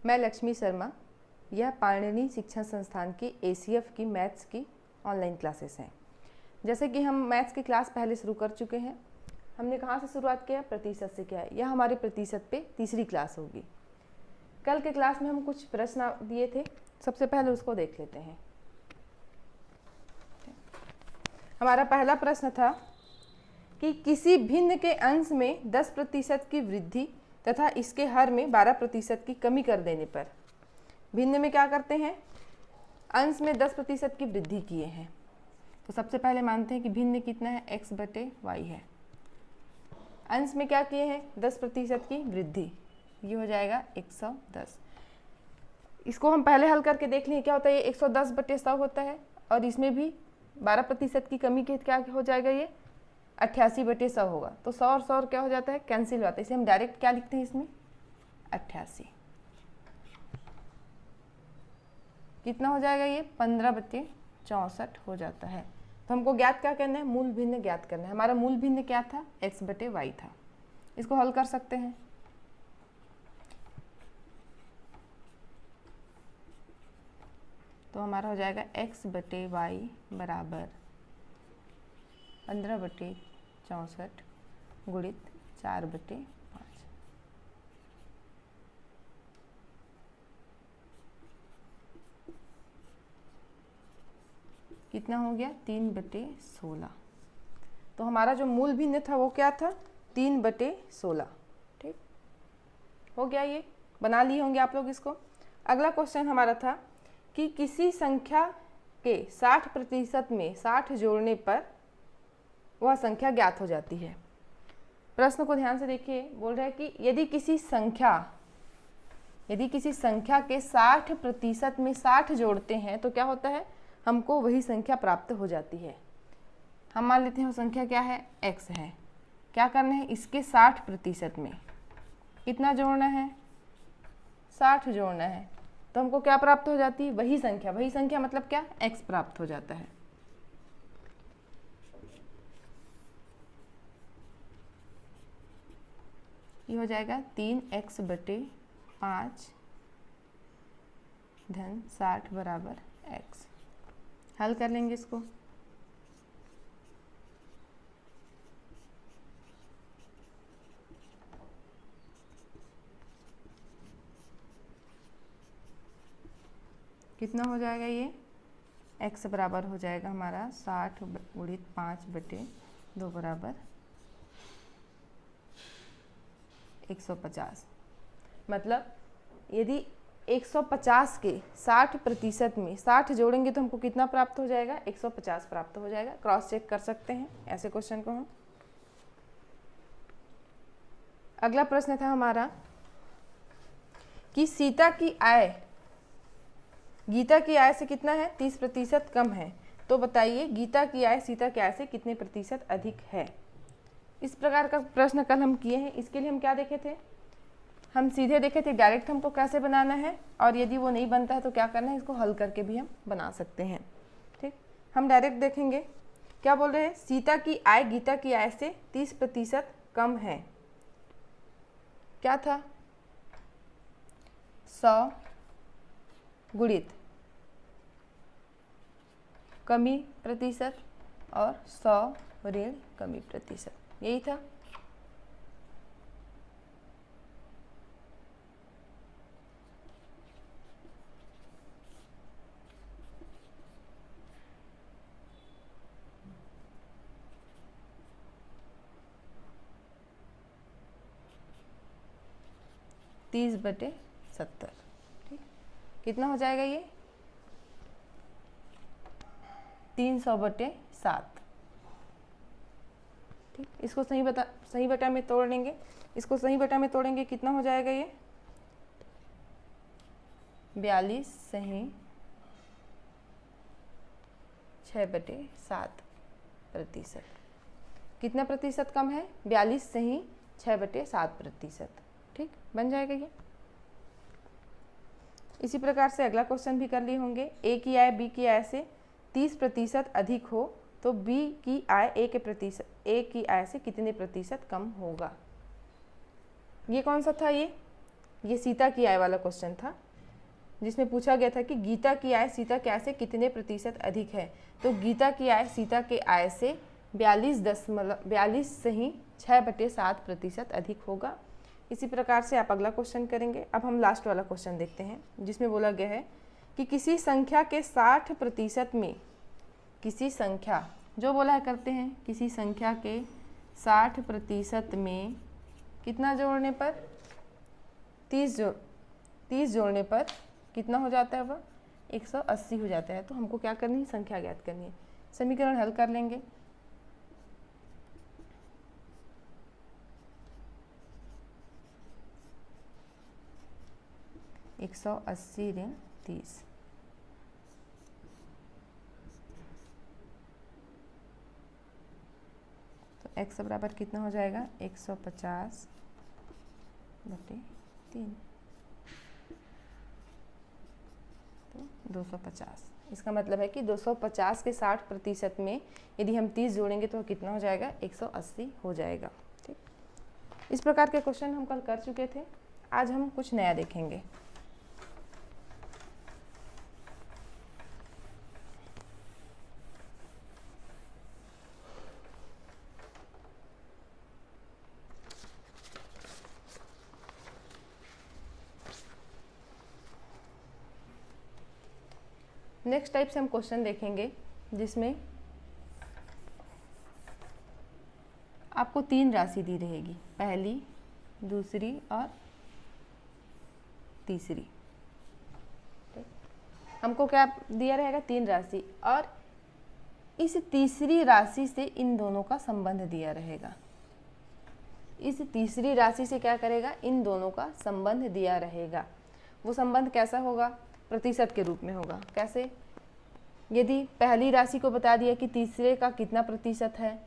मैं लक्ष्मी शर्मा। यह पाणिनि शिक्षण संस्थान की ACF की मैथ्स की ऑनलाइन क्लासेस हैं। जैसे कि हम मैथ्स की क्लास पहले शुरू कर चुके हैं। हमने कहाँ से शुरुआत किया? प्रतिशत से किया है। यह हमारी प्रतिशत पे तीसरी क्लास होगी। कल के क्लास में हम कुछ प्रश्न दिए थे, सबसे पहले उसको देख लेते हैं। हमारा पहला प्रश्न था कि किसी भिन्न के अंश में 10% की वृद्धि तथा इसके हर में 12% की कमी कर देने पर भिन्न में क्या करते हैं? अंश में 10% की वृद्धि किए हैं। तो सबसे पहले मानते हैं कि भिन्न कितना है? x/y है। अंश में क्या किए हैं? 10% की वृद्धि, ये हो जाएगा 110। इसको हम पहले हल करके देख लें क्या होता है। ये 110/100 होता है और इसमें भी 12% की कमी के क्या हो जाएगा? ये 88/100 होगा। तो 100 और 100 क्या हो जाता है? कैंसिल हो जाता है। इसे हम डायरेक्ट क्या लिखते हैं इसमें? 88। कितना हो जाएगा? ये 15/64 हो जाता है। तो हमको ज्ञात क्या करना है? मूल भिन्न ज्ञात करना है। हमारा मूल भिन्न क्या था? x/y था। इसको हल कर सकते हैं। तो हमारा हो जाएगा x/y बराबर 15/64 गुणित 4/5। कितना हो गया? 3/16। तो हमारा जो मूल भिन्न था वो क्या था? 3/16। ठीक हो गया। ये बना लिए होंगे आप लोग इसको। अगला क्वेश्चन हमारा था कि किसी संख्या के 60% में 60 जोड़ने पर वह संख्या ज्ञात हो जाती है। प्रश्न को ध्यान से देखिए। बोल रहा है कि यदि किसी संख्या के 60% में 60 जोड़ते हैं तो क्या होता है? हमको वही संख्या प्राप्त हो जाती है। हम मान लेते हैं वो संख्या क्या है? x है। क्या करना है? इसके 60% में कितना जोड़ना है? 60 जोड़ना है। तो हमको क्या प्राप्त हो जाती है? वही संख्या। वही संख्या मतलब क्या? x प्राप्त हो जाता है। ये हो जाएगा 3x/5 धन 60 बराबर x। हल कर लेंगे इसको। कितना हो जाएगा? ये x बराबर हो जाएगा हमारा 60 गुणित 5/2 बराबर 150। मतलब यदि 150 के 60% में 60 जोड़ेंगे तो हमको कितना प्राप्त हो जाएगा? 150 प्राप्त हो जाएगा। क्रॉस चेक कर सकते हैं ऐसे क्वेश्चन को हम। अगला प्रश्न था हमारा कि सीता की आय गीता की आय से कितना है? 30% कम है। तो बताइए गीता की आय सीता की आय से कितने प्रतिशत अधिक है? इस प्रकार का प्रश्न कल हम किए हैं। इसके लिए हम क्या देखे थे? हम सीधे देखे थे डायरेक्ट हमको कैसे बनाना है, और यदि वो नहीं बनता है तो क्या करना है? इसको हल करके भी हम बना सकते हैं। ठीक, हम डायरेक्ट देखेंगे। क्या बोल रहे हैं? सीता की आय गीता की आय से 30% कम है। क्या था? 100 गुणित कमी प्रतिशत और 100 ऋण कमी प्रतिशत, यही था। तीस बटे 70। ठीक, कितना हो जाएगा? ये 300/7। ठीक, इसको सही बटा में तोड़ लेंगे। इसको सही बटा में तोड़ेंगे कितना हो जाएगा? ये 42 सही 6/7%। कितना प्रतिशत कम है? 42 सही 6/7%। ठीक, बन जाएगा ये। इसी प्रकार से अगला क्वेश्चन भी कर लिए होंगे। ए की आय बी की आय से 30% अधिक हो तो बी की आय ए की आय से कितने प्रतिशत कम होगा? ये कौन सा था? ये ये सीता की आय वाला क्वेश्चन था, जिसमें पूछा गया था कि गीता की आय सीता की आय से कितने प्रतिशत अधिक है। तो गीता की आय सीता के आय से 42.6/7% अधिक होगा। इसी प्रकार से आप अगला क्वेश्चन करेंगे। अब हम लास्ट वाला क्वेश्चन देखते हैं, जिसमें बोला गया है कि किसी संख्या के 60% में, किसी संख्या जो बोला है करते हैं, किसी संख्या के 60% में कितना जोड़ने पर 30 जोड़ने पर कितना हो जाता है, वह 180 हो जाता है। तो हमको क्या करनी है, संख्या ज्ञात करनी है। समीकरण हल कर लेंगे। एक 180 ऋण 30, तो x बराबर कितना हो जाएगा, 150/3, तो 250। इसका मतलब है कि 250 के 60% में यदि हम 30 जोड़ेंगे तो कितना हो जाएगा, 180 हो जाएगा। ठीक, इस प्रकार के क्वेश्चन हम कल कर चुके थे। आज हम कुछ नया देखेंगे। नेक्स्ट टाइप से हम क्वेश्चन देखेंगे, जिसमें आपको 3 राशि दी रहेगी, पहली, दूसरी और तीसरी। हमको क्या दिया रहेगा, 3 राशि, और इस तीसरी राशि से इन दोनों का संबंध दिया रहेगा। इस तीसरी राशि से क्या करेगा, इन दोनों का संबंध दिया रहेगा। वो संबंध कैसा होगा, प्रतिशत के रूप में होगा। कैसे, यदि पहली राशि को बता दिया कि तीसरे का कितना प्रतिशत है,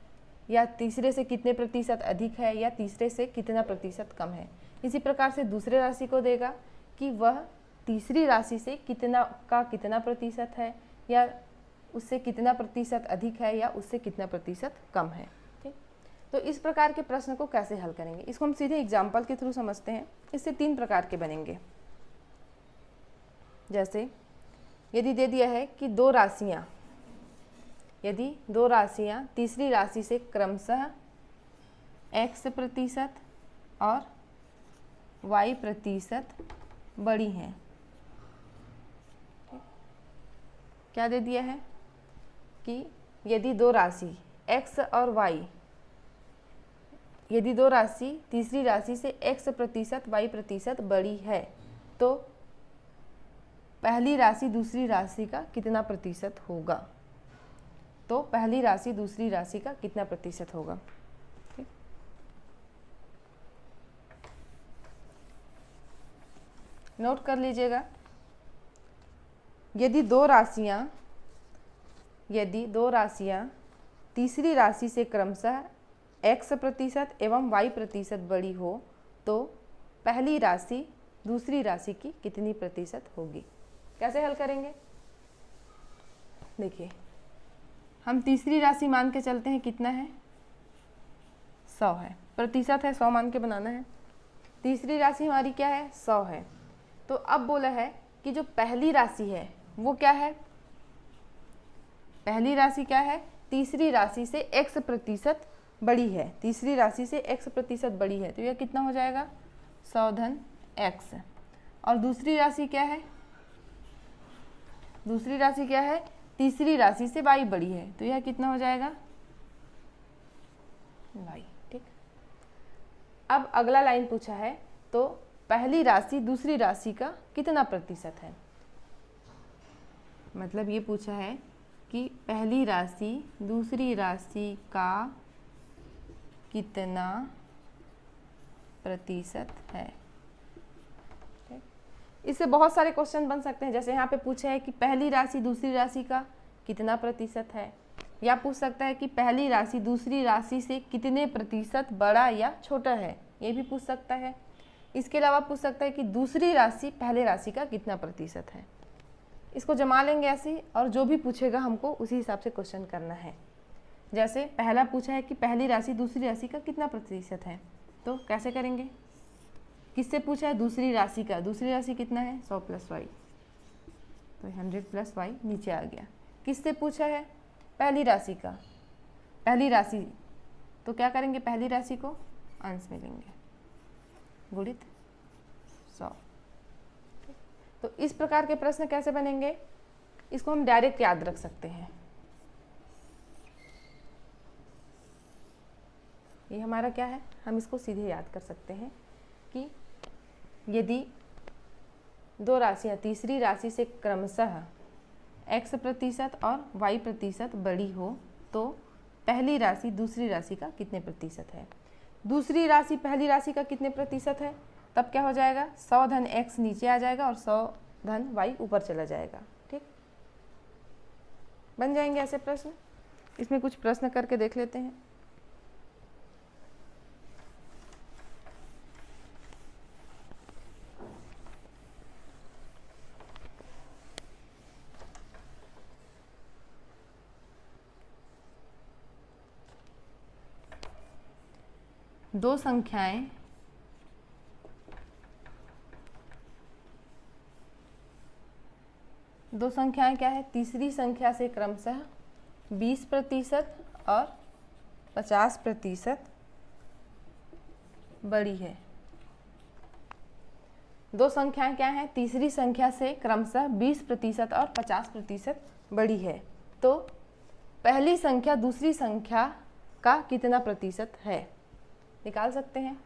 या तीसरे से कितने प्रतिशत अधिक है, या तीसरे से कितना प्रतिशत कम है। इसी प्रकार से दूसरे राशि को देगा कि वह तीसरी राशि से कितना प्रतिशत है, या उससे कितना प्रतिशत अधिक है, या उससे कितना प्रतिशत कम है। ठीक, तो इस प्रकार के प्रश्न को कैसे हल करेंगे, इसको हम सीधे एग्जाम्पल के थ्रू समझते हैं। इससे 3 प्रकार के बनेंगे। जैसे यदि दे दिया है कि 2 राशियां, यदि 2 राशियां तीसरी राशि से क्रमशः x% और y% बड़ी हैं। क्या दे दिया है कि यदि 2 राशि x और y, यदि 2 राशि तीसरी राशि से x% y% बड़ी है, तो पहली राशि दूसरी राशि का कितना प्रतिशत होगा। तो पहली राशि दूसरी राशि का कितना प्रतिशत होगा। ठीक, नोट कर लीजिएगा। यदि दो राशियां तीसरी राशि से क्रमशः x% एवं y% बड़ी हो, तो पहली राशि दूसरी राशि की कितनी प्रतिशत होगी। कैसे हल करेंगे, देखिए, हम तीसरी राशि मान के चलते हैं, कितना है, 100 है, प्रतिशत है 100 मान के बनाना है। तीसरी राशि हमारी क्या है, 100 है। तो अब बोला है कि जो पहली राशि है वो क्या है, पहली राशि क्या है, तीसरी राशि से x% बड़ी है, तीसरी राशि से x% बड़ी है, तो यह कितना हो जाएगा, 100 धन x। और दूसरी राशि क्या है, दूसरी राशि क्या है, तीसरी राशि से y बड़ी है, तो यह कितना हो जाएगा, y। ठीक, अब अगला लाइन पूछा है, तो पहली राशि दूसरी राशि का कितना प्रतिशत है। मतलब ये पूछा है कि पहली राशि दूसरी राशि का कितना प्रतिशत है। इससे बहुत सारे क्वेश्चन बन सकते हैं। जैसे यहाँ पे पूछा है कि पहली राशि दूसरी राशि का कितना प्रतिशत है, या पूछ सकता है कि पहली राशि दूसरी राशि से कितने प्रतिशत बड़ा या छोटा है, ये भी पूछ सकता है। इसके अलावा पूछ सकता है कि दूसरी राशि पहले राशि का कितना प्रतिशत है। इसको जमा लेंगे ऐसे, और जो भी पूछेगा हमको उसी हिसाब से क्वेश्चन करना है। जैसे पहला पूछा है कि पहली राशि दूसरी राशि का कितना प्रतिशत है, तो कैसे करेंगे, किससे पूछा है? दूसरी राशि का। दूसरी राशि कितना है? 100 + y, तो 100 + y नीचे आ गया। किससे पूछा है? पहली राशि का। पहली राशि, तो क्या करेंगे? पहली राशि को अंश में लेंगे, गुणित 100। तो इस प्रकार के प्रश्न कैसे बनेंगे? इसको हम डायरेक्ट याद रख सकते हैं। ये हमारा क्या है? हम इसको सीधे याद कर सकते हैं कि यदि दो राशियाँ तीसरी राशि से क्रमशः x% और y% बड़ी हो तो पहली राशि दूसरी राशि का कितने प्रतिशत है? दूसरी राशि पहली राशि का कितने प्रतिशत है? तब क्या हो जाएगा? 100 धन x नीचे आ जाएगा और 100 धन y ऊपर चला जाएगा। ठीक, बन जाएंगे ऐसे प्रश्न। इसमें कुछ प्रश्न करके देख लेते हैं। दो संख्याएं क्या है? तीसरी संख्या से क्रमशः 20% और 50% बड़ी है। दो संख्याएं क्या है? तीसरी संख्या से क्रमशः 20% और 50% बड़ी है। तो पहली संख्या दूसरी संख्या का कितना प्रतिशत है? निकाल सकते हैं।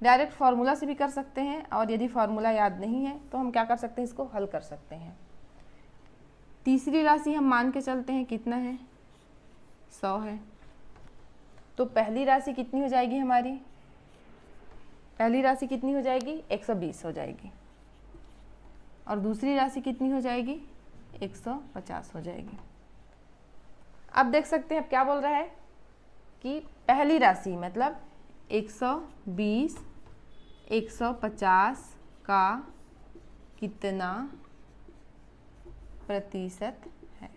डायरेक्ट फार्मूला से भी कर सकते हैं, और यदि फार्मूला याद नहीं है तो हम क्या कर सकते हैं? इसको हल कर सकते हैं। तीसरी राशि हम मान के चलते हैं कितना है? 100 है। तो पहली राशि कितनी हो जाएगी हमारी? पहली राशि कितनी हो जाएगी? 120 हो जाएगी। और दूसरी राशि कितनी हो जाएगी? 150 हो जाएगी। अब देख सकते हैं अब क्या बोल रहा है कि पहली राशि मतलब 120 150 का कितना प्रतिशत है?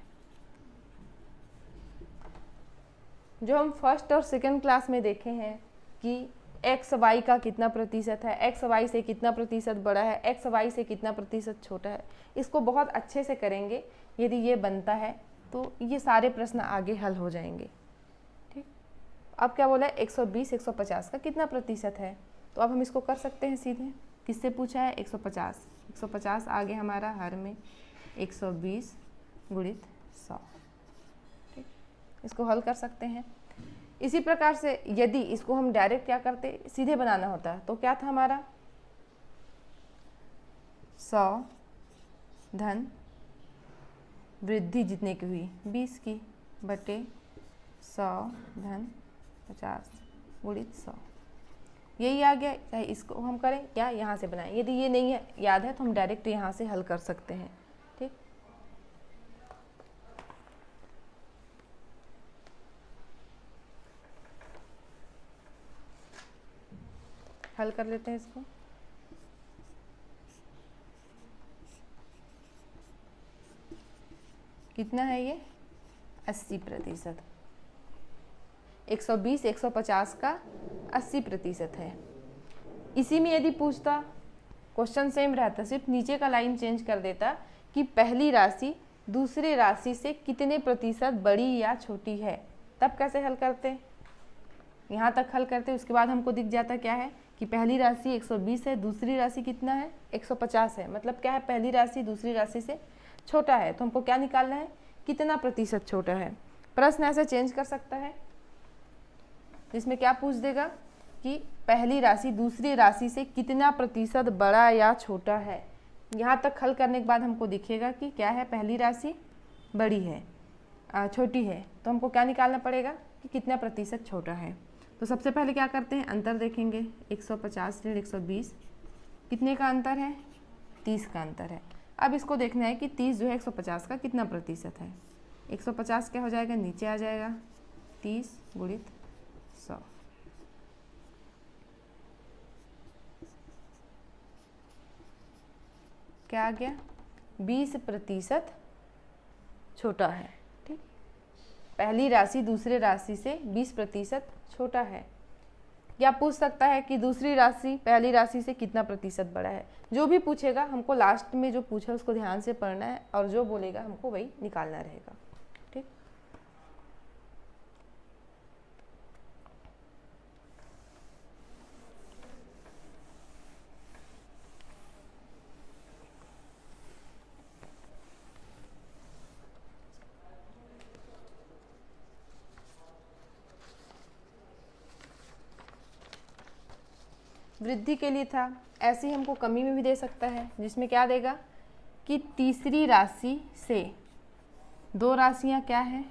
जो हम फर्स्ट और सेकंड क्लास में देखे हैं कि एक्स वाई का कितना प्रतिशत है, एक्स वाई से कितना प्रतिशत बड़ा है, एक्स वाई से कितना प्रतिशत छोटा है, इसको बहुत अच्छे से करेंगे। यदि ये बनता है तो ये सारे प्रश्न आगे हल हो जाएंगे। ठीक, अब क्या बोला है? 120 150 का कितना प्रतिशत है? तो अब हम इसको कर सकते हैं सीधे। किससे पूछा है? 150। 150 आगे हमारा हर में 120 गुणित 100। ठीक, इसको हल कर सकते हैं। इसी प्रकार से यदि इसको हम डायरेक्ट क्या करते? सीधे बनाना होता है तो क्या था हमारा? 100 धन वृद्धि जितने की हुई 20 की बटे 100 धन 50 गुणित 100। यही आ गया। चाहे इसको हम करें या यहाँ से बनाएं। यदि ये नहीं है याद है तो हम डायरेक्ट यहाँ से हल कर सकते हैं। ठीक, हल कर लेते हैं इसको। कितना है ये? 80%। 120 150 का 80% है। इसी में यदि पूछता, क्वेश्चन सेम रहता, सिर्फ नीचे का लाइन चेंज कर देता कि पहली राशि दूसरे राशि से कितने प्रतिशत बड़ी या छोटी है, तब कैसे हल करते? यहाँ तक हल करते, उसके बाद हमको दिख जाता क्या है कि पहली राशि 120 है, दूसरी राशि कितना है? 150 है। मतलब क्या है? पहली राशि दूसरी राशि से छोटा है। तो हमको क्या निकालना है? कितना प्रतिशत छोटा है। प्रश्न ऐसे चेंज कर सकता है जिसमें क्या पूछ देगा कि पहली राशि दूसरी राशि से कितना प्रतिशत बड़ा या छोटा है। यहाँ तक हल करने के बाद हमको दिखेगा कि क्या है? पहली राशि बड़ी है, छोटी है। तो हमको क्या निकालना पड़ेगा कि कितना प्रतिशत छोटा है। तो सबसे पहले क्या करते हैं? अंतर देखेंगे। 150 ऋण 120 कितने का अंतर है? 30 का अंतर है। अब इसको देखना है कि 30 जो है 150 का कितना प्रतिशत है। 150 क्या हो जाएगा? नीचे आ जाएगा 30 गुणित 100। क्या आ गया? 20% छोटा है। ठीक, पहली राशि दूसरे राशि से 20% छोटा है। या पूछ सकता है कि दूसरी राशि पहली राशि से कितना प्रतिशत बड़ा है। जो भी पूछेगा हमको लास्ट में जो पूछा उसको ध्यान से पढ़ना है और जो बोलेगा हमको वही निकालना रहेगा। ठीक, वृद्धि के लिए था, ऐसे ही हमको कमी में भी दे सकता है, जिसमें क्या देगा कि तीसरी राशि से दो राशियां क्या है,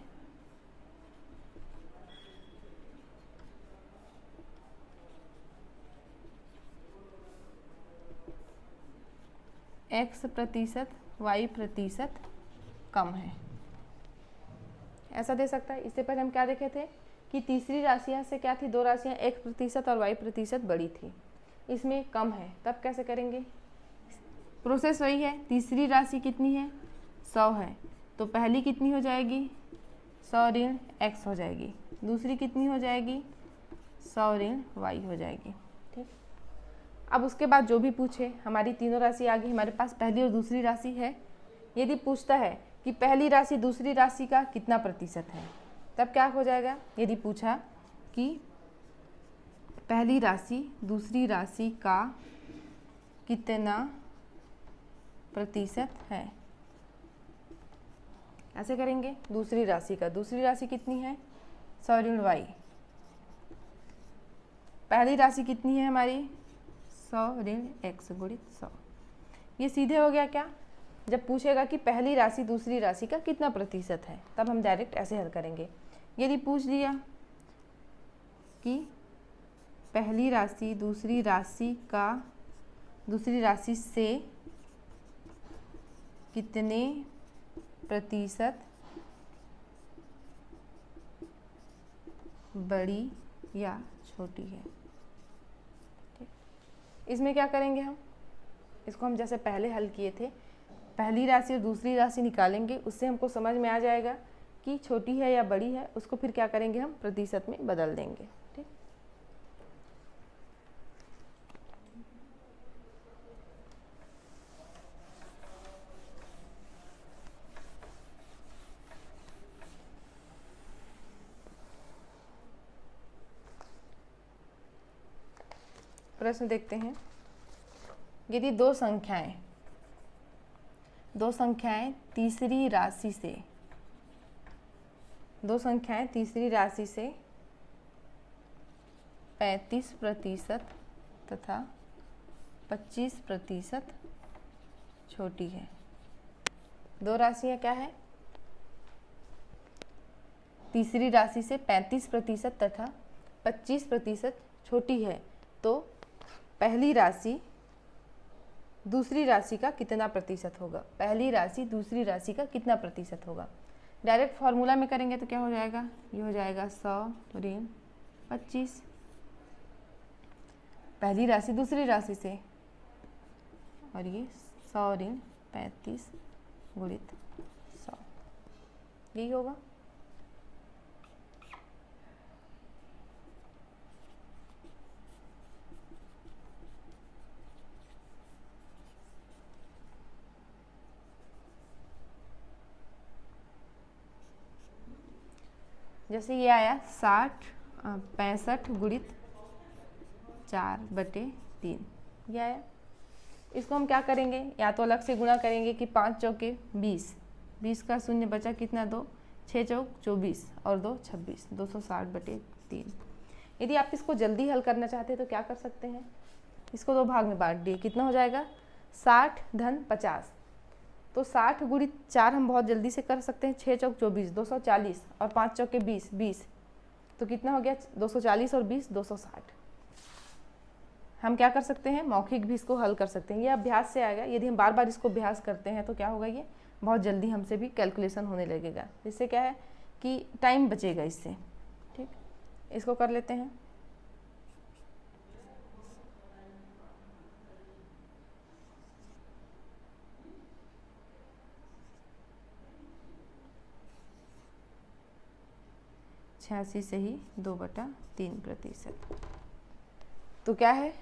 x% y% कम है, ऐसा दे सकता है। इससे पहले हम क्या देखे थे कि तीसरी राशियां से क्या थी, दो राशियां x% और y% बड़ी थी, इसमें कम है, तब कैसे करेंगे। प्रोसेस वही है, तीसरी राशि कितनी है 100 है, तो पहली कितनी हो जाएगी 100 ऋण x हो जाएगी, दूसरी कितनी हो जाएगी 100 ऋण y हो जाएगी। ठीक, अब उसके बाद जो भी पूछे, हमारी तीनों राशि आ गई, हमारे पास पहली और दूसरी राशि है। यदि पूछता है कि पहली राशि दूसरी राशि का कितना प्रतिशत है, तब क्या हो जाएगा। यदि पूछा कि पहली राशि दूसरी राशि का कितना प्रतिशत है, ऐसे करेंगे। दूसरी राशि का, दूसरी राशि कितनी है 100 ऋण y, पहली राशि कितनी है हमारी 100 ऋण x गुणित 100। ये सीधे हो गया क्या, जब पूछेगा कि पहली राशि दूसरी राशि का कितना प्रतिशत है, तब हम डायरेक्ट ऐसे हल करेंगे। यदि पूछ दिया कि पहली राशि दूसरी राशि से कितने प्रतिशत बड़ी या छोटी है, ठीक, इसमें क्या करेंगे हम, इसको हम जैसे पहले हल किए थे, पहली राशि और दूसरी राशि निकालेंगे, उससे हमको समझ में आ जाएगा कि छोटी है या बड़ी है, उसको फिर क्या करेंगे हम प्रतिशत में बदल देंगे। ठीक, प्रश्न देखते हैं। यदि दो संख्याएं तीसरी राशि से 35% तथा 25% छोटी है। दो राशियां क्या है, तीसरी राशि से 35% तथा 25% छोटी है, तो पहली राशि दूसरी राशि का कितना प्रतिशत होगा, पहली राशि दूसरी राशि का कितना प्रतिशत होगा। डायरेक्ट फॉर्मूला में करेंगे तो क्या हो जाएगा, ये हो जाएगा 100 ऋण 25, पहली राशि दूसरी राशि से, और ये 100 ऋण 35 गुणित 100, यही होगा। जैसे ये आया 65 गुणित 4/3, ये आया। इसको हम क्या करेंगे, या तो अलग से गुणा करेंगे कि 5 चौके 20, 20 का शून्य बचा कितना 2, 6 चौक 24 और 2 26, 260/3। यदि आप इसको जल्दी हल करना चाहते हैं तो क्या कर सकते हैं, इसको दो भाग में बांट दिए, कितना हो जाएगा 60 धन 50, तो 60 गुणित 4 हम बहुत जल्दी से कर सकते हैं, 6 चौक 24 240 और 5 चौके 20 20, तो कितना हो गया 240 और 20 260। हम क्या कर सकते हैं, मौखिक भी इसको हल कर सकते हैं, ये अभ्यास से आएगा। यदि हम बार बार इसको अभ्यास करते हैं तो क्या होगा, ये बहुत जल्दी हमसे भी कैलकुलेशन होने लगेगा, इससे क्या है कि टाइम बचेगा इससे। ठीक, इसको कर लेते हैं। छियासी से ही 2/3%। तो क्या है,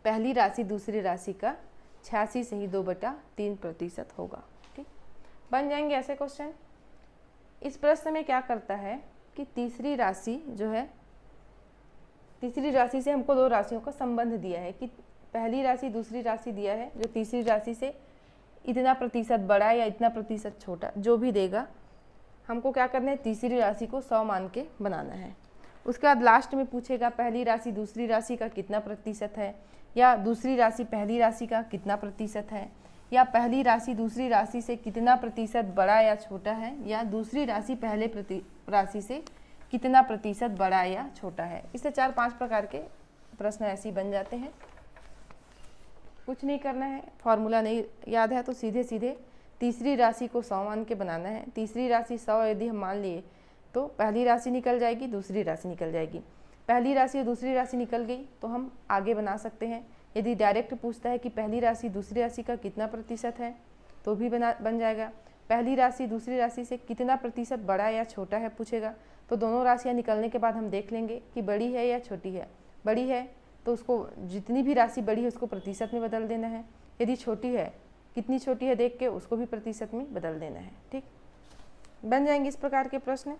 पहली राशि दूसरी राशि का 86 से ही 2/3% होगा। ठीक, बन जाएंगे ऐसे क्वेश्चन। इस प्रश्न में क्या करता है कि तीसरी राशि जो है, तीसरी राशि से हमको दो राशियों का संबंध दिया है कि पहली राशि दूसरी राशि दिया है जो तीसरी राशि से इतना प्रतिशत बड़ा या इतना प्रतिशत छोटा जो भी देगा, हमको क्या करना है, तीसरी राशि को 100 मान के बनाना है। उसके बाद लास्ट में पूछेगा पहली राशि दूसरी राशि का कितना प्रतिशत है, या दूसरी राशि पहली राशि का कितना प्रतिशत है, या पहली राशि दूसरी राशि से कितना प्रतिशत बड़ा या छोटा है, या दूसरी राशि पहले राशि से कितना प्रतिशत बड़ा या छोटा है। इससे 4-5 प्रकार के प्रश्न ऐसे ही बन जाते हैं। कुछ नहीं करना है, फॉर्मूला नहीं याद है तो सीधे सीधे तीसरी राशि को 100 मान के बनाना है। तीसरी राशि 100 यदि हम मान लिए तो पहली राशि निकल जाएगी, दूसरी राशि निकल जाएगी। पहली राशि और दूसरी राशि निकल गई तो हम आगे बना सकते हैं। यदि डायरेक्ट पूछता है कि पहली राशि दूसरी राशि का कितना प्रतिशत है तो भी बन जाएगा। पहली राशि दूसरी राशि से कितना प्रतिशत बड़ा या छोटा है पूछेगा तो दोनों राशियाँ निकलने के बाद हम देख लेंगे कि बड़ी है या छोटी है। बड़ी है तो उसको जितनी भी राशि बड़ी है उसको प्रतिशत में बदल देना है। यदि छोटी है, कितनी छोटी है देख के उसको भी प्रतिशत में बदल देना है। ठीक, बन जाएंगे इस प्रकार के प्रश्न।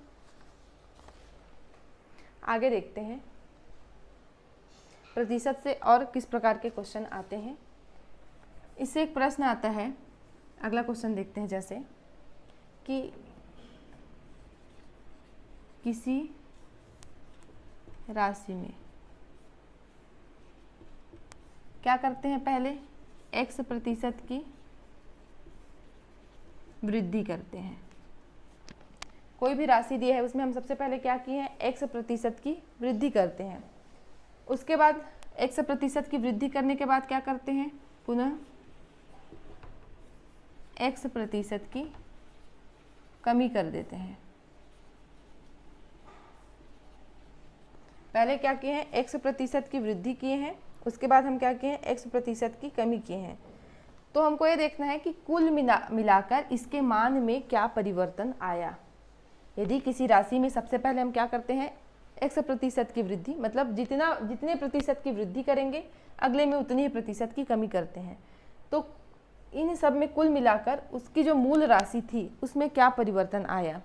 आगे देखते हैं प्रतिशत से और किस प्रकार के क्वेश्चन आते हैं। इससे एक प्रश्न आता है, अगला क्वेश्चन देखते हैं, जैसे कि किसी राशि में क्या करते हैं, पहले x% की वृद्धि करते हैं। कोई भी राशि दी है उसमें हम सबसे पहले क्या किए हैं, x% की वृद्धि करते हैं। उसके बाद x% की वृद्धि करने के बाद क्या करते हैं, पुनः x% की कमी कर देते हैं। पहले क्या किए हैं, x% की वृद्धि किए हैं, उसके बाद हम क्या किए हैं, x% की कमी किए हैं। तो हमको ये देखना है कि कुल मिलाकर इसके मान में क्या परिवर्तन आया। यदि किसी राशि में सबसे पहले हम क्या करते हैं, x% की वृद्धि, मतलब जितने प्रतिशत की वृद्धि करेंगे अगले में उतनी ही प्रतिशत की कमी करते हैं। तो इन सब में कुल मिलाकर उसकी जो मूल राशि थी उसमें क्या परिवर्तन आया।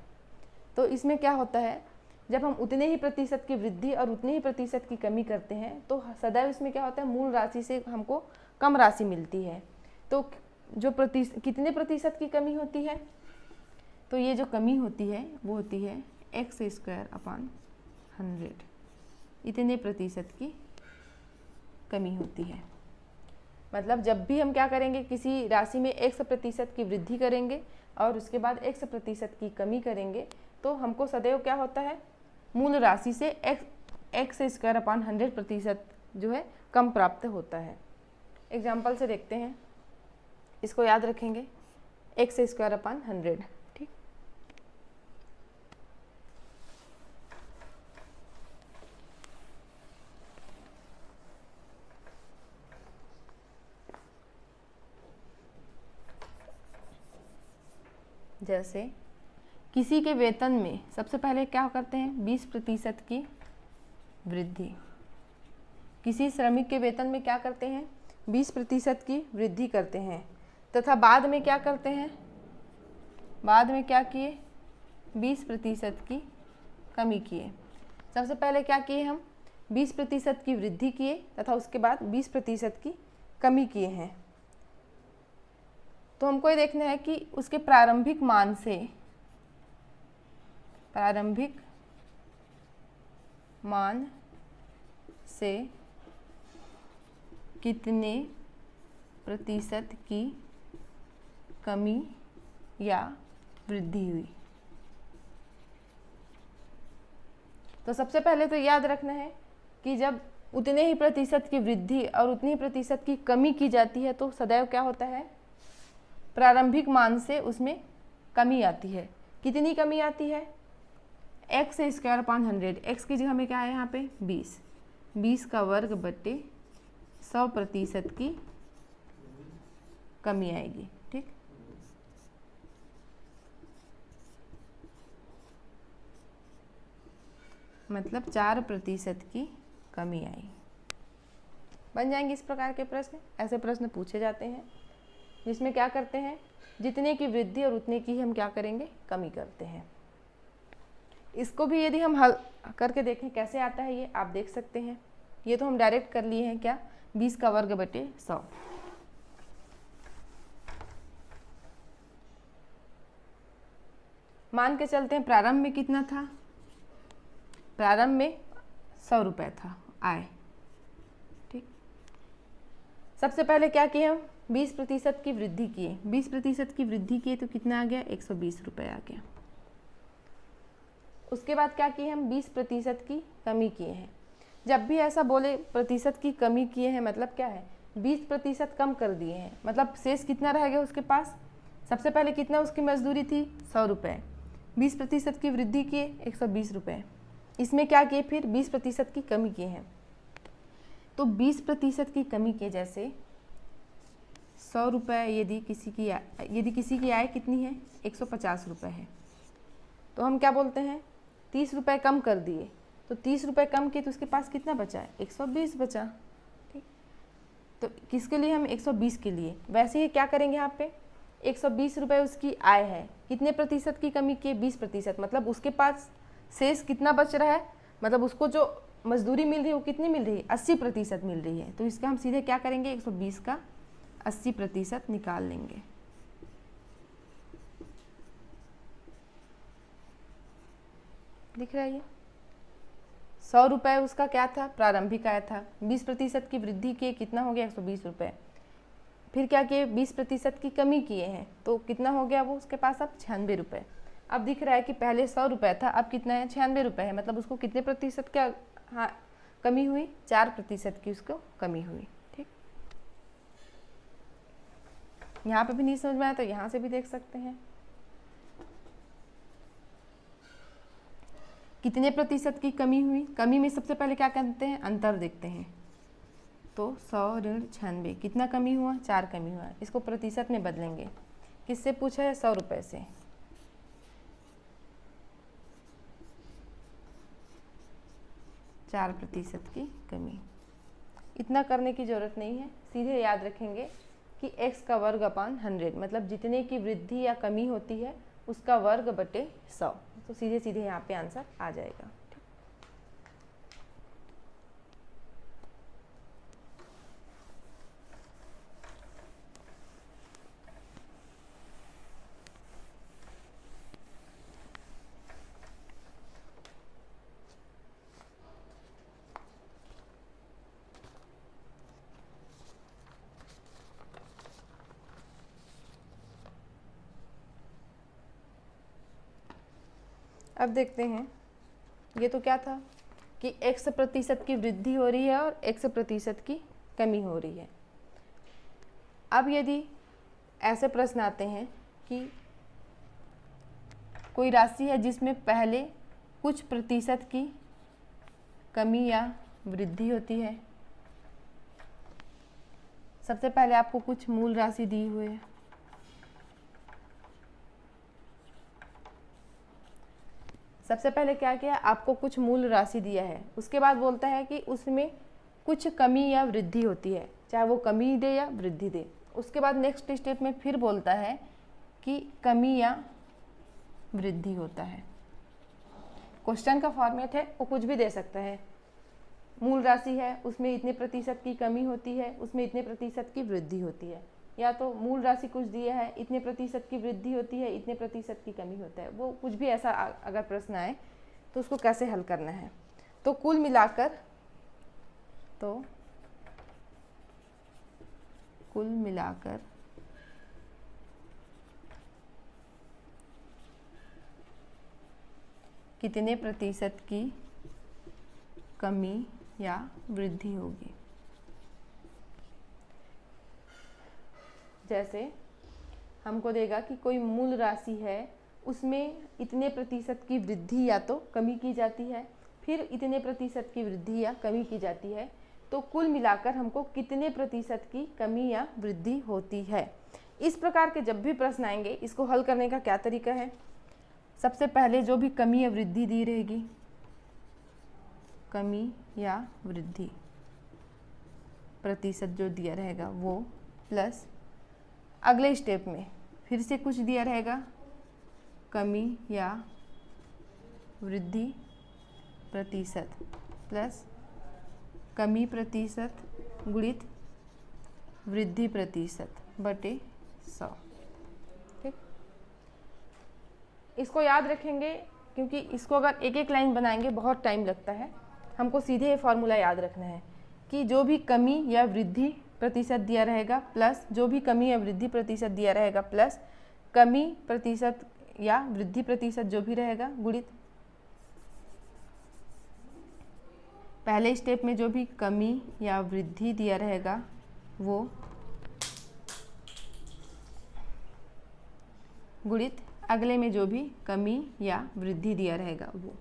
तो इसमें क्या होता है, जब हम उतने ही प्रतिशत की वृद्धि और उतने ही प्रतिशत की कमी करते हैं तो सदैव इसमें क्या होता है, मूल राशि से हमको कम राशि मिलती है। तो जो कितने प्रतिशत की कमी होती है, तो ये जो कमी होती है वो होती है x²/100, इतने प्रतिशत की कमी होती है। मतलब जब भी हम क्या करेंगे, किसी राशि में x% की वृद्धि करेंगे और उसके बाद x% की कमी करेंगे तो हमको सदैव क्या होता है, मूल राशि से x²/100% जो है कम प्राप्त होता है। एग्जाम्पल से देखते हैं, इसको याद रखेंगे, x²/100। ठीक, जैसे किसी के वेतन में सबसे पहले क्या करते हैं, 20% की वृद्धि। किसी श्रमिक के वेतन में क्या करते हैं, 20% की वृद्धि करते हैं, तथा बाद में क्या करते हैं, बाद में क्या किए, 20% की कमी किए। सबसे पहले क्या किए, हम 20% की वृद्धि किए तथा उसके बाद 20% की कमी किए हैं। तो हमको ये देखना है कि उसके प्रारंभिक मान से कितने प्रतिशत की कमी या वृद्धि हुई। तो सबसे पहले तो याद रखना है कि जब उतने ही प्रतिशत की वृद्धि और उतनी ही प्रतिशत की कमी की जाती है तो सदैव क्या होता है, प्रारंभिक मान से उसमें कमी आती है। कितनी कमी आती है, x²/100, x की जगह में क्या है यहाँ पे 20 का वर्ग बटे 100% की कमी आएगी। ठीक, मतलब 4% की कमी आई। बन जाएंगे इस प्रकार के प्रश्न। ऐसे प्रश्न पूछे जाते हैं जिसमें क्या करते हैं, जितने की वृद्धि और उतने की हम क्या करेंगे, कमी करते हैं। इसको भी यदि हम हल करके देखें कैसे आता है, ये आप देख सकते हैं। ये तो हम डायरेक्ट कर लिए हैं, क्या, 20 का वर्ग बटे 100। मान के चलते हैं प्रारंभ में कितना था, प्रारंभ में 100 रुपये था आय। ठीक, सबसे पहले क्या किए हम, 20% की वृद्धि किए। 20% की वृद्धि किए तो कितना आ गया, 120 रुपये आ गया। उसके बाद क्या किए हम, 20% की कमी किए हैं। जब भी ऐसा बोले प्रतिशत की कमी किए हैं, मतलब क्या है, 20% कम कर दिए हैं, मतलब शेष कितना रह गया उसके पास। सबसे पहले कितना उसकी मजदूरी थी, 100 रुपये। 20% की वृद्धि किए, 120 रुपये। इसमें क्या किए, फिर 20% की कमी किए हैं। तो 20% की कमी के जैसे 100 रुपये यदि किसी की आय कितनी है, 150 रुपये है, तो हम क्या बोलते हैं, 30 रुपये कम कर दिए। तो 30 रुपये कम किए तो उसके पास कितना बचा है, 120 बचा। ठीक, तो किसके लिए, हम 120 के लिए। वैसे ही क्या करेंगे, यहाँ पे 120 रुपये उसकी आय है, कितने प्रतिशत की कमी किए, 20%, मतलब उसके पास शेष कितना बच रहा है, मतलब उसको जो मजदूरी मिल रही है वो कितनी मिल रही है, 80% मिल रही है। तो इसका हम सीधे क्या करेंगे, 120 का 80% निकाल लेंगे। दिख रहा है ये, 100 रुपये उसका क्या था, प्रारंभिक आय था। 20% की वृद्धि किए, कितना हो गया, 120 रुपये। फिर क्या किए, 20% की कमी किए हैं, तो कितना हो गया वो उसके पास अब 96 रुपये। अब दिख रहा है कि पहले 100 रुपये था, अब कितना है, 96 रुपये है, मतलब उसको कितने प्रतिशत क्या, हाँ, कमी हुई, 4% की उसको कमी हुई। ठीक, यहाँ पे भी नहीं समझ में आया तो यहाँ से भी देख सकते हैं, कितने प्रतिशत की कमी हुई। कमी में सबसे पहले क्या करते हैं, अंतर देखते हैं। तो 100 ऋण 96, कितना कमी हुआ, 4 कमी हुआ। इसको प्रतिशत में बदलेंगे, किससे पूछा है, 100 रुपये से। चार प्रतिशत की कमी, इतना करने की ज़रूरत नहीं है, सीधे याद रखेंगे कि x का वर्ग अपान 100, मतलब जितने की वृद्धि या कमी होती है उसका वर्ग बटे 100। तो सीधे सीधे यहाँ पे आंसर आ जाएगा। अब देखते हैं, ये तो क्या था कि x% की वृद्धि हो रही है और x% की कमी हो रही है। अब यदि ऐसे प्रश्न आते हैं कि कोई राशि है जिसमें पहले कुछ प्रतिशत की कमी या वृद्धि होती है। सबसे पहले आपको कुछ मूल राशि दी हुई है, सबसे पहले क्या किया, आपको कुछ मूल राशि दिया है, उसके बाद बोलता है कि उसमें कुछ कमी या वृद्धि होती है, चाहे वो कमी दे या वृद्धि दे। उसके बाद नेक्स्ट स्टेप में फिर बोलता है कि कमी या वृद्धि होता है। क्वेश्चन का फॉर्मेट है, वो कुछ भी दे सकता है। मूल राशि है, उसमें इतने प्रतिशत की कमी होती है, उसमें इतने प्रतिशत की वृद्धि होती है, या तो मूल राशि कुछ दिया है, इतने प्रतिशत की वृद्धि होती है, इतने प्रतिशत की कमी होता है। वो कुछ भी ऐसा अगर प्रश्न आए तो उसको कैसे हल करना है। तो कुल मिलाकर कितने प्रतिशत की कमी या वृद्धि होगी। जैसे हमको देगा कि कोई मूल राशि है, उसमें इतने प्रतिशत की वृद्धि या तो कमी की जाती है, फिर इतने प्रतिशत की वृद्धि या कमी की जाती है, तो कुल मिलाकर हमको कितने प्रतिशत की कमी या वृद्धि होती है। इस प्रकार के जब भी प्रश्न आएंगे, इसको हल करने का क्या तरीका है, सबसे पहले जो भी कमी या वृद्धि दी रहेगी, कमी या वृद्धि, प्रतिशत जो दिया रहेगा वो, प्लस अगले स्टेप में फिर से कुछ दिया रहेगा, कमी या वृद्धि प्रतिशत, प्लस कमी प्रतिशत गुणित वृद्धि प्रतिशत बटे 100। ठीक, इसको याद रखेंगे क्योंकि इसको अगर एक एक लाइन बनाएंगे बहुत टाइम लगता है। हमको सीधे ये फॉर्मूला याद रखना है कि जो भी कमी या वृद्धि प्रतिशत दिया रहेगा प्लस जो भी कमी या वृद्धि प्रतिशत दिया रहेगा प्लस कमी प्रतिशत या वृद्धि प्रतिशत जो भी रहेगा गुणित पहले स्टेप में जो भी कमी या वृद्धि दिया रहेगा वो गुणित अगले में जो भी कमी या वृद्धि दिया रहेगा वो।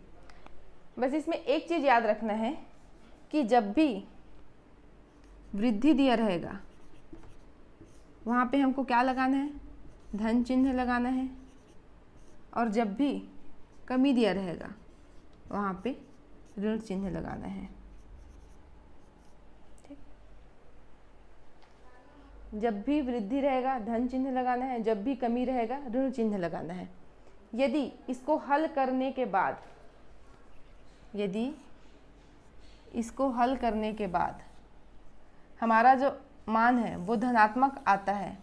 बस इसमें एक चीज़ याद रखना है कि जब भी वृद्धि दिया रहेगा वहाँ पे हमको क्या लगाना है, धन चिन्ह लगाना है, और जब भी कमी दिया रहेगा वहाँ पे ऋण चिन्ह लगाना है। ठीक, जब भी वृद्धि रहेगा धन चिन्ह लगाना है, जब भी कमी रहेगा ऋण चिन्ह लगाना है। यदि इसको हल करने के बाद हमारा जो मान है वो धनात्मक आता है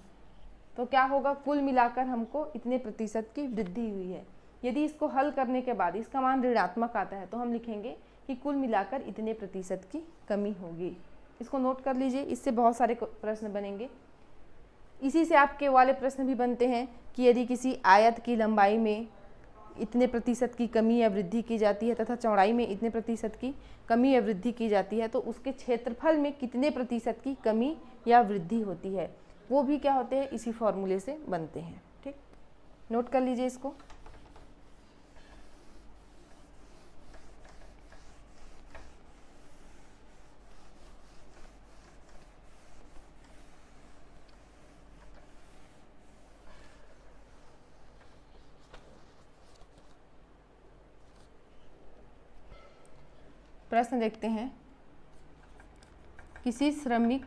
तो क्या होगा, कुल मिलाकर हमको इतने प्रतिशत की वृद्धि हुई है। यदि इसको हल करने के बाद इसका मान ऋणात्मक आता है तो हम लिखेंगे कि कुल मिलाकर इतने प्रतिशत की कमी होगी। इसको नोट कर लीजिए, इससे बहुत सारे प्रश्न बनेंगे। इसी से आपके वाले प्रश्न भी बनते हैं कि यदि किसी आयत की लंबाई में इतने प्रतिशत की कमी या वृद्धि की जाती है तथा चौड़ाई में इतने प्रतिशत की कमी या वृद्धि की जाती है तो उसके क्षेत्रफल में कितने प्रतिशत की कमी या वृद्धि होती है, वो भी क्या होते हैं, इसी फॉर्मूले से बनते हैं। ठीक, नोट कर लीजिए इसको। प्रश्न देखते हैं। किसी श्रमिक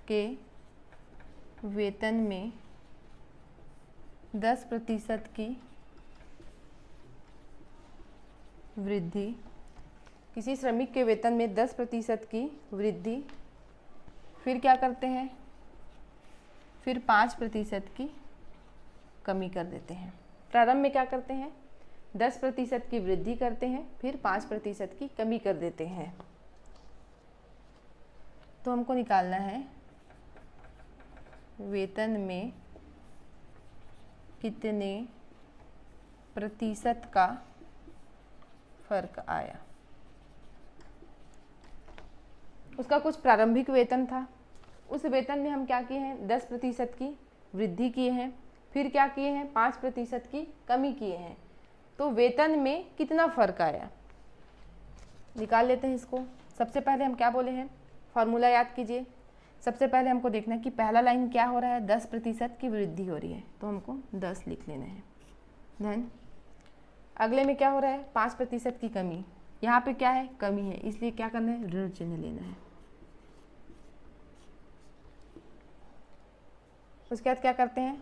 के वेतन में 10% की वृद्धि, किसी श्रमिक के वेतन में 10% की वृद्धि, फिर क्या करते हैं, फिर 5% की कमी कर देते हैं। प्रारंभ में क्या करते हैं, 10% की वृद्धि करते हैं, फिर 5% की कमी कर देते हैं। तो हमको निकालना है वेतन में कितने प्रतिशत का फर्क आया। उसका कुछ प्रारंभिक वेतन था, उस वेतन में हम क्या किए हैं, 10% की वृद्धि किए हैं, फिर क्या किए हैं, 5% की कमी किए हैं। तो वेतन में कितना फर्क आया निकाल लेते हैं इसको। सबसे पहले हम क्या बोले हैं, फॉर्मूला याद कीजिए। सबसे पहले हमको देखना है कि पहला लाइन क्या हो रहा है, 10% की वृद्धि हो रही है तो हमको 10 लिख लेना है। धन अगले में क्या हो रहा है, 5% की कमी, यहाँ पे क्या है, कमी है, इसलिए क्या करना है, ऋण चिन्ह लेना है। उसके बाद क्या करते हैं,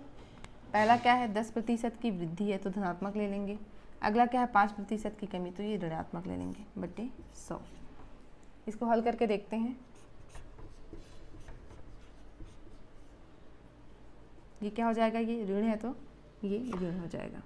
पहला क्या है, 10% की वृद्धि है तो धनात्मक ले लेंगे। अगला क्या है, 5% की कमी, तो ये ऋणात्मक ले लेंगे बटे 100। इसको हल करके देखते हैं। ये क्या हो जाएगा, ये ऋण है तो ये ऋण हो जाएगा।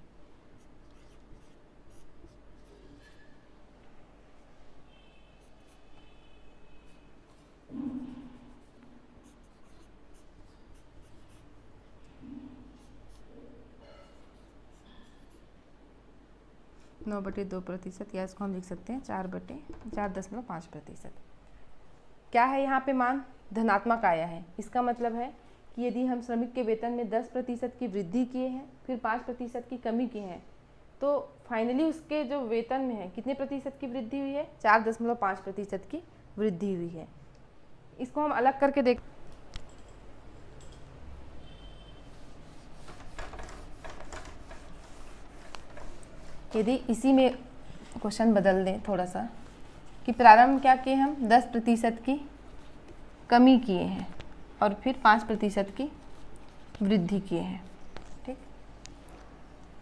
नौ बटे 2%, या इसको हम लिख सकते हैं 4.5%। क्या है यहाँ पे मान, धनात्मक आया है। इसका मतलब है कि यदि हम श्रमिक के वेतन में 10% की वृद्धि किए हैं, फिर 5% की कमी की है, तो फाइनली उसके जो वेतन में है कितने प्रतिशत की वृद्धि हुई है, 4.5% की वृद्धि हुई है। इसको हम अलग करके देख, यदि इसी में क्वेश्चन बदल दें थोड़ा सा कि प्रारंभ क्या किए हम, 10% की कमी किए हैं और फिर 5% की वृद्धि किए हैं। ठीक,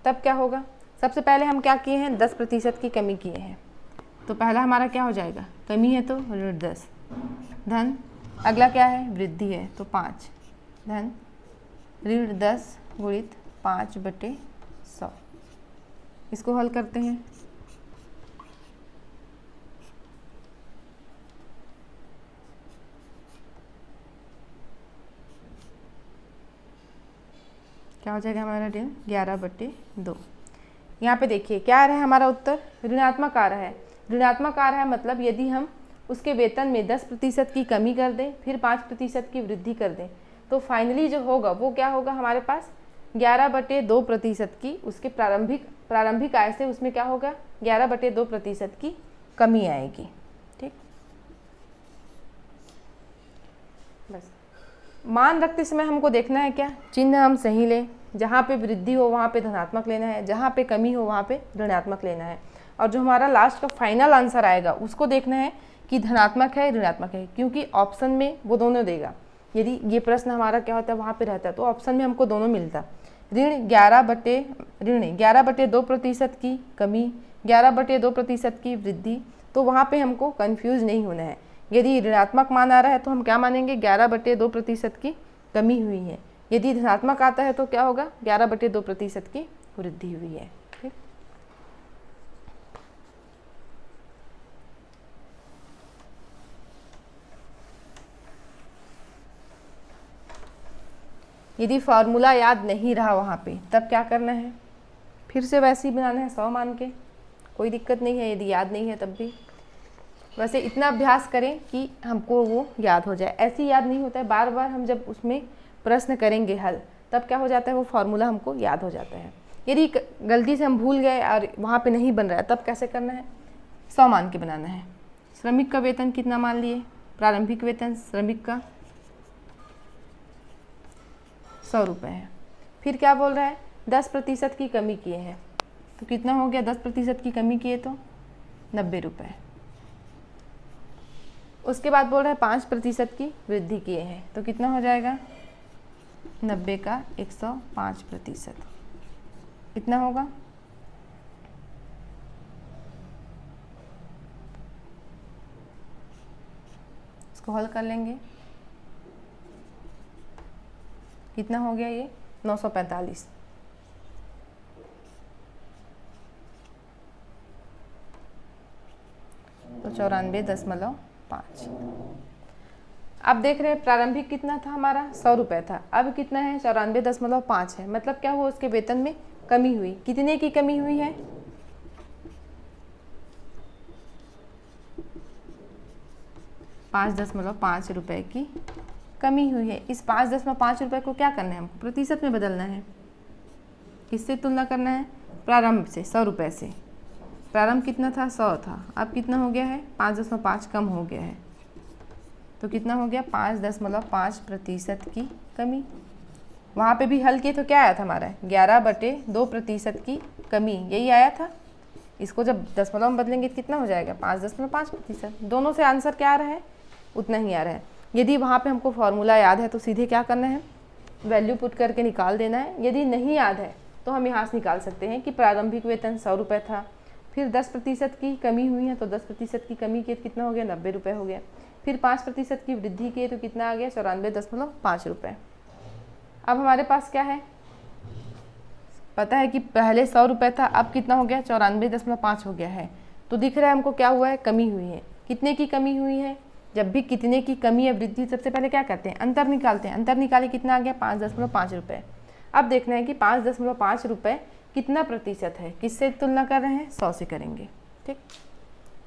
तब क्या होगा? सबसे पहले हम क्या किए हैं? 10% की कमी किए हैं, तो पहला हमारा क्या हो जाएगा? कमी है तो ऋण 10 धन, अगला क्या है? वृद्धि है तो 5 धन ऋण 10 गुणित 5/100। इसको हल करते हैं। क्या हो जाएगा हमारा ऋण? 11/2। यहाँ पे देखिए क्या आ रहा है हमारा उत्तर? ऋणात्मक आ रहा है। ऋणात्मक आ रहा है मतलब यदि हम उसके वेतन में 10% की कमी कर दें फिर 5% की वृद्धि कर दें तो फाइनली जो होगा वो क्या होगा हमारे पास? 11/2% की उसके प्रारंभिक आय से उसमें क्या होगा? 11/2% की कमी आएगी। ठीक, बस मान रखते समय हमको देखना है क्या? चिन्ह हम सही लें, जहाँ पे वृद्धि हो वहाँ पे धनात्मक लेना है, जहाँ पे कमी हो वहाँ पे ऋणात्मक लेना है, और जो हमारा लास्ट का फाइनल आंसर आएगा उसको देखना है कि धनात्मक है ऋणात्मक है, क्योंकि ऑप्शन में वो दोनों देगा। यदि ये प्रश्न हमारा क्या होता है वहाँ पे रहता है तो ऑप्शन में हमको दोनों मिलता। ऋण 11/2% की कमी, 11/2% की वृद्धि, तो वहाँ पे हमको कंफ्यूज नहीं होना है। यदि ऋणात्मक मान आ रहा है तो हम क्या मानेंगे? 11/2% की कमी हुई है। यदि धनात्मक आता है तो क्या होगा? 11/2% की वृद्धि हुई है। ठीक, यदि फार्मूला याद नहीं रहा वहाँ पे तब क्या करना है? फिर से वैसे ही बनाना है 100 मान के, कोई दिक्कत नहीं है यदि याद नहीं है तब भी। वैसे इतना अभ्यास करें कि हमको वो याद हो जाए। ऐसे ही याद नहीं होता है, बार बार हम जब उसमें प्रश्न करेंगे हल तब क्या हो जाता है? वो फार्मूला हमको याद हो जाता है। यदि गलती से हम भूल गए और वहाँ पे नहीं बन रहा है तब कैसे करना है? 100 मान के बनाना है। श्रमिक का वेतन कितना मान लिए? प्रारंभिक वेतन श्रमिक का 100 रुपये है। फिर क्या बोल रहा है? 10% की कमी किए हैं, तो कितना हो गया? 10% की कमी किए तो 90 रुपये। उसके बाद बोल रहा है 5% की वृद्धि किए हैं, तो कितना हो जाएगा? 90 का 105%, कितना होगा? इसको हल कर लेंगे, कितना हो गया ये? 945। तो 94.5। अब देख रहे हैं प्रारंभिक कितना था हमारा? 100 रुपये था, अब कितना है? 94.5 है। मतलब क्या हुआ? उसके वेतन में कमी हुई। कितने की कमी हुई है? 5.5 रुपये की कमी हुई है। इस 5.5 रुपये को क्या करना है? हमको प्रतिशत में बदलना है। किससे तुलना करना है? प्रारंभ से, 100 रुपये से। प्रारंभ कितना था? 100 था, अब कितना हो गया है? 5.5 कम हो गया है, तो कितना हो गया? 5.5% की कमी। वहाँ पे भी हल किए तो क्या आया था हमारा? 11/2% की कमी, यही आया था। इसको जब दशमलव में बदलेंगे तो कितना हो जाएगा? 5.5%। दोनों से आंसर क्या आ रहा है? उतना ही आ रहा है। यदि वहाँ पे हमको फॉर्मूला याद है तो सीधे क्या करना है? वैल्यू पुट करके निकाल देना है। यदि नहीं याद है तो हम यहाँ से निकाल सकते हैं कि प्रारंभिक वेतन 100 रुपये था, फिर 10% की कमी हुई है तो 10% की कमी किए तो कितना हो गया? 90 रुपये हो गया। फिर 5% की वृद्धि किए तो कितना आ गया? 94.5 रुपये। अब हमारे पास क्या है? पता है कि पहले 100 रुपये था, अब कितना हो गया? 94.5 हो गया है। तो दिख रहा है हमको क्या हुआ है? कमी हुई है। कितने की कमी हुई है? जब भी कितने की कमी या वृद्धि सबसे पहले क्या करते हैं? अंतर निकालते हैं। अंतर निकाले कितना आ गया? 5.5 रुपये। अब देखना है कि 5.5 रुपये कितना प्रतिशत है। किससे तुलना कर रहे हैं? 100 से करेंगे। ठीक,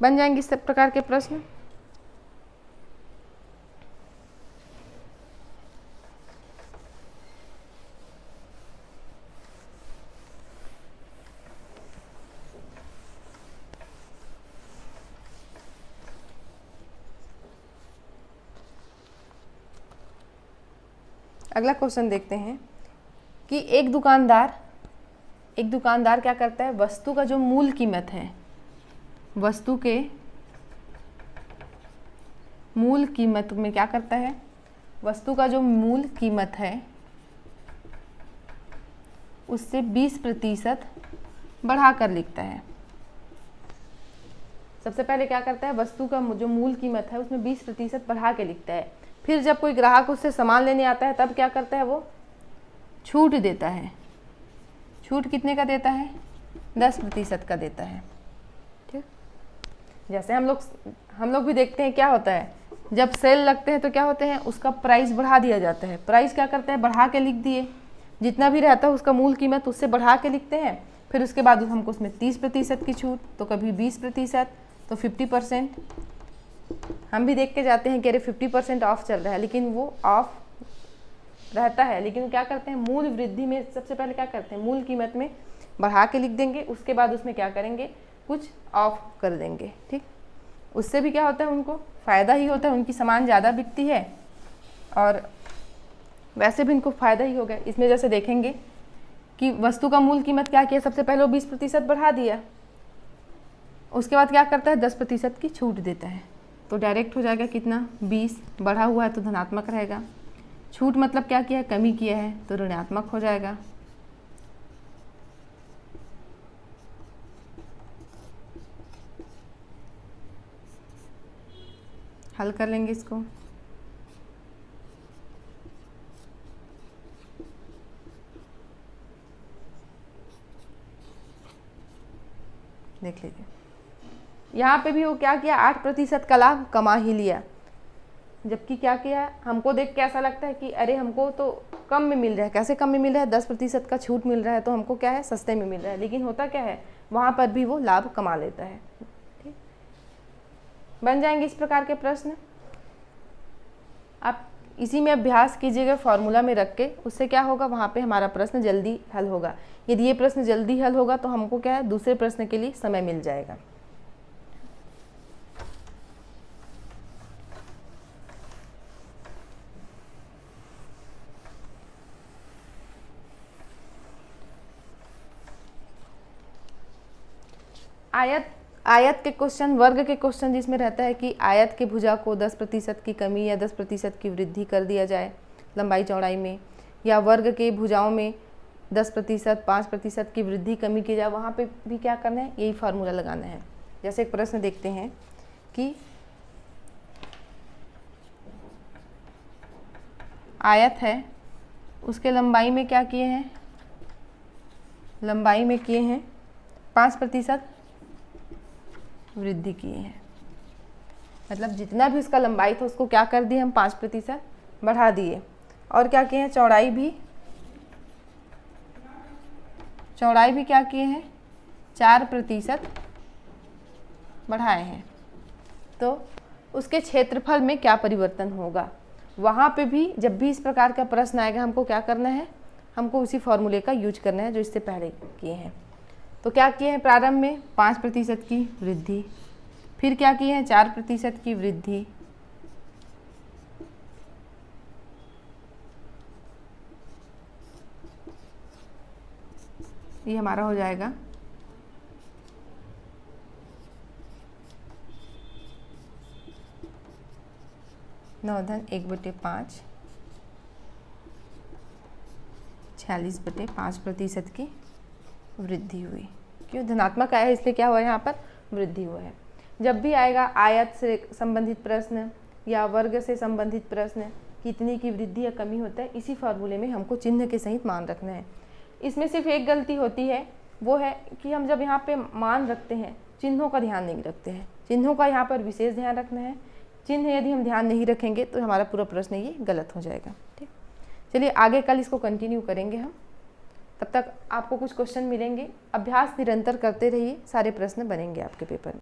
बन जाएंगे इस प्रकार के प्रश्न। अगला क्वेश्चन देखते हैं कि एक दुकानदार क्या करता है? वस्तु का जो मूल कीमत है, वस्तु के मूल कीमत में क्या करता है, वस्तु का जो मूल कीमत है उससे 20% बढ़ा कर लिखता है। सबसे पहले क्या करता है, वस्तु का जो मूल कीमत है उसमें 20% बढ़ा के लिखता है। फिर जब कोई ग्राहक उससे सामान लेने आता है तब क्या करता है, वो छूट देता है। छूट कितने का देता है, 10% का देता है। ठीक, जैसे हम लोग भी देखते हैं क्या होता है, जब सेल लगते हैं तो क्या होते हैं, उसका प्राइस बढ़ा दिया जाता है। प्राइस क्या करते हैं, बढ़ा के लिख दिए, जितना भी रहता है उसका मूल कीमत उससे बढ़ा के लिखते हैं। फिर उसके बाद हमको उसमें 30% की छूट, तो कभी 20%, तो 50%। हम भी देख के जाते हैं कि अरे 50% ऑफ चल रहा है, लेकिन वो ऑफ रहता है। लेकिन क्या करते हैं, मूल वृद्धि में सबसे पहले क्या करते हैं, मूल कीमत में बढ़ा के लिख देंगे, उसके बाद उसमें क्या करेंगे, कुछ ऑफ कर देंगे। ठीक, उससे भी क्या होता है, उनको फ़ायदा ही होता है, उनकी सामान ज़्यादा बिकती है और वैसे भी इनको फ़ायदा ही होगा। इसमें जैसे देखेंगे कि वस्तु का मूल कीमत क्या किया, सबसे पहले वो 20% बढ़ा दिया, उसके बाद क्या करता है 10% की छूट देता है। तो डायरेक्ट हो जाएगा कितना, 20, बढ़ा हुआ है तो धनात्मक रहेगा। छूट मतलब क्या किया है, कमी किया है, तो ऋणात्मक हो जाएगा। हल कर लेंगे इसको। देख लीजिए, यहाँ पे भी वो क्या किया, 8% का लाभ कमा ही लिया। जबकि क्या किया, हमको देख के ऐसा लगता है कि अरे हमको तो कम में मिल रहा है। कैसे कम में मिल रहा है, 10% का छूट मिल रहा है, तो हमको क्या है, सस्ते में मिल रहा है। लेकिन होता क्या है, वहाँ पर भी वो लाभ कमा लेता है। ठीक, बन जाएंगे इस प्रकार के प्रश्न। आप इसी में अभ्यास कीजिएगा, फॉर्मूला में रख के, उससे क्या होगा, वहाँ पे हमारा प्रश्न जल्दी हल होगा। यदि ये प्रश्न जल्दी हल होगा तो हमको क्या है, दूसरे प्रश्न के लिए समय मिल जाएगा। आयत के क्वेश्चन, वर्ग के क्वेश्चन जिसमें रहता है कि आयत के भुजा को 10% की कमी या 10% की वृद्धि कर दिया जाए लंबाई चौड़ाई में, या वर्ग के भुजाओं में 10%, 5% की वृद्धि कमी की जाए, वहाँ पे भी क्या करना है, यही फार्मूला लगाना है। जैसे एक प्रश्न देखते हैं कि आयत है, उसके लंबाई में क्या किए हैं, लंबाई में किए हैं 5% वृद्धि किए हैं। मतलब जितना भी उसका लंबाई था उसको क्या कर दिए हम, 5% बढ़ा दिए। और क्या किए हैं, चौड़ाई भी क्या किए हैं, 4% बढ़ाए हैं। तो उसके क्षेत्रफल में क्या परिवर्तन होगा, वहाँ पे भी जब भी इस प्रकार का प्रश्न आएगा हमको क्या करना है, हमको उसी फॉर्मूले का यूज करना है जो इससे पहले किए हैं। तो क्या किए हैं, प्रारंभ में 5% की वृद्धि, फिर क्या किए हैं 4% की वृद्धि, ये हमारा हो जाएगा 9/1/5, 46/5% की वृद्धि हुई। क्यों, धनात्मक आया है इसलिए क्या हुआ, यहाँ पर वृद्धि हुआ है। जब भी आएगा आयत से संबंधित प्रश्न या वर्ग से संबंधित प्रश्न, कितनी की वृद्धि या कमी होता है, इसी फार्मूले में हमको चिन्ह के सहित मान रखना है। इसमें सिर्फ एक गलती होती है, वो है कि हम जब यहाँ पे मान रखते हैं चिन्हों का ध्यान नहीं रखते हैं। चिन्हों का यहाँ पर विशेष ध्यान रखना है। चिन्ह यदि हम ध्यान नहीं रखेंगे तो हमारा पूरा प्रश्न ये गलत हो जाएगा। ठीक, चलिए आगे कल इसको कंटिन्यू करेंगे हम। तब तक आपको कुछ क्वेश्चन मिलेंगे, अभ्यास निरंतर करते रहिए, सारे प्रश्न बनेंगे आपके पेपर में।